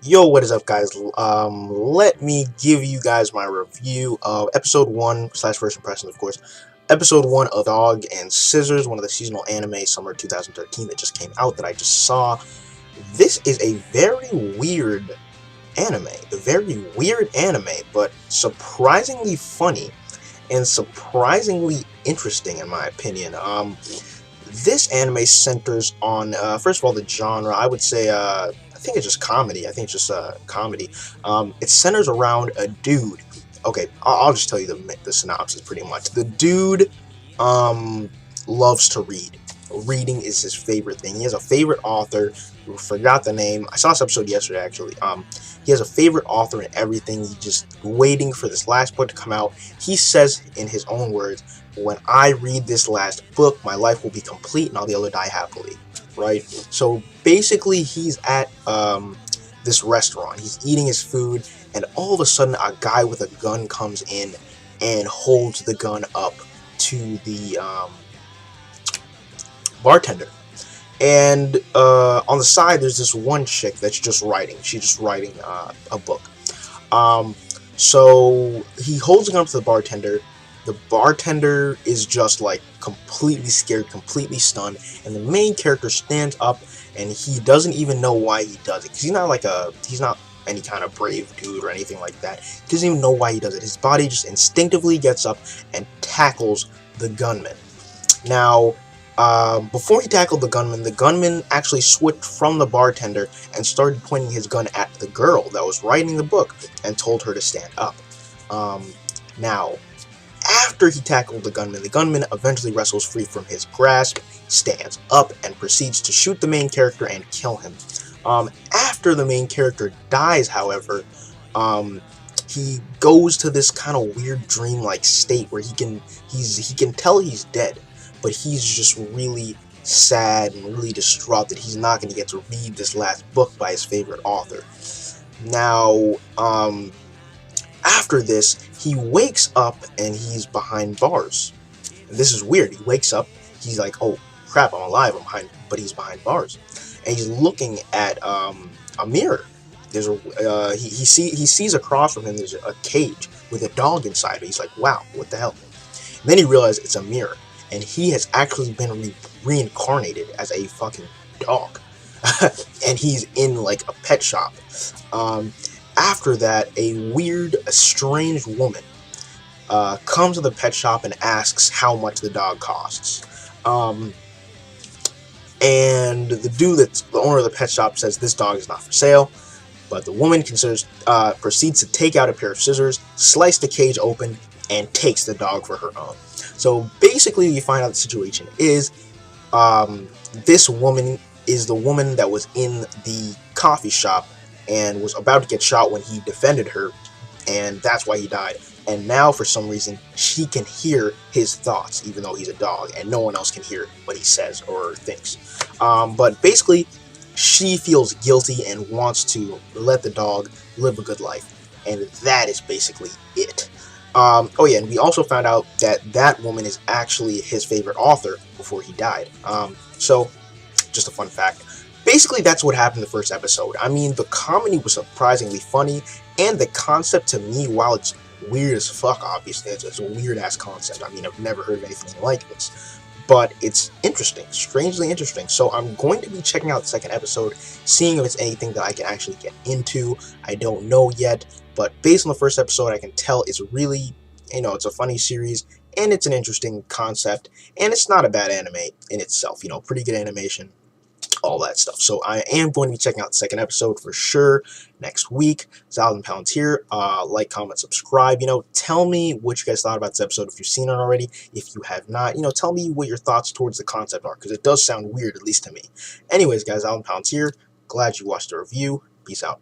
Yo, what is up, guys? Let me give you guys my review of episode 1 slash first impressions, of course. Episode 1 of Dog and Scissors, one of the seasonal anime summer 2013 that just came out that I just saw. This is a very weird anime, but surprisingly funny and surprisingly interesting, in my opinion. This anime centers on, first of all, the genre. I would say, I think it's just comedy. I think it's just comedy. It centers around a dude. Okay, I'll just tell you the synopsis pretty much. The dude loves to read. Reading is his favorite thing. He has a favorite author. I forgot the name. I saw this episode yesterday, actually. He has a favorite author and everything. He's just waiting for this last book to come out. He says in his own words, "When I read this last book, my life will be complete and I'll be able to die happily." Right? So basically, he's at this restaurant. He's eating his food, and all of a sudden, a guy with a gun comes in and holds the gun up to the bartender. And on the side, there's this one chick that's just writing. She's just writing a book. So he holds the gun up to the bartender. The bartender is just like completely scared, completely stunned, and the main character stands up, and he doesn't even know why he does it. Because he's not any kind of brave dude or anything like that. He doesn't even know why he does it. His body just instinctively gets up and tackles the gunman. Now, before he tackled the gunman actually switched from the bartender and started pointing his gun at the girl that was writing the book and told her to stand up. Now, after he tackled the gunman eventually wrestles free from his grasp, stands up, and proceeds to shoot the main character and kill him. After the main character dies, however, he goes to this kind of weird dream-like state where he can tell he's dead, but he's just really sad and really distraught that he's not going to get to read this last book by his favorite author. Now, after this, he wakes up and he's behind bars. And this is weird. He wakes up, he's like, "Oh crap, I'm alive, but he's behind bars." And he's looking at a mirror. There's he sees across from him there's a cage with a dog inside it. He's like, "Wow, what the hell?" And then he realizes it's a mirror, and he has actually been reincarnated as a fucking dog. And he's in like a pet shop. After that, a strange woman comes to the pet shop and asks how much the dog costs. And the dude that's the owner of the pet shop says this dog is not for sale. But the woman proceeds to take out a pair of scissors, slice the cage open, and takes the dog for her own. So basically, you find out the situation is this woman is the woman that was in the coffee shop and was about to get shot when he defended her, and that's why he died. And now, for some reason, she can hear his thoughts, even though he's a dog, and no one else can hear what he says or thinks. But basically, she feels guilty and wants to let the dog live a good life, and that is basically it. Oh yeah, and we also found out that woman is actually his favorite author before he died. So, just a fun fact. Basically, that's what happened in the first episode. I mean, the comedy was surprisingly funny, and the concept to me, while it's weird as fuck, obviously, it's a weird-ass concept. I mean, I've never heard of anything like this. But it's interesting, strangely interesting. So I'm going to be checking out the second episode, seeing if it's anything that I can actually get into. I don't know yet, but based on the first episode, I can tell it's really, it's a funny series, and it's an interesting concept, and it's not a bad anime in itself. Pretty good animation, all that stuff. So I am going to be checking out the second episode for sure next week. Pounds here. Like, comment, subscribe. Tell me what you guys thought about this episode if you've seen it already. If you have not, tell me what your thoughts towards the concept are, because it does sound weird, at least to me. Anyways, guys, Pounds here. Glad you watched the review. Peace out.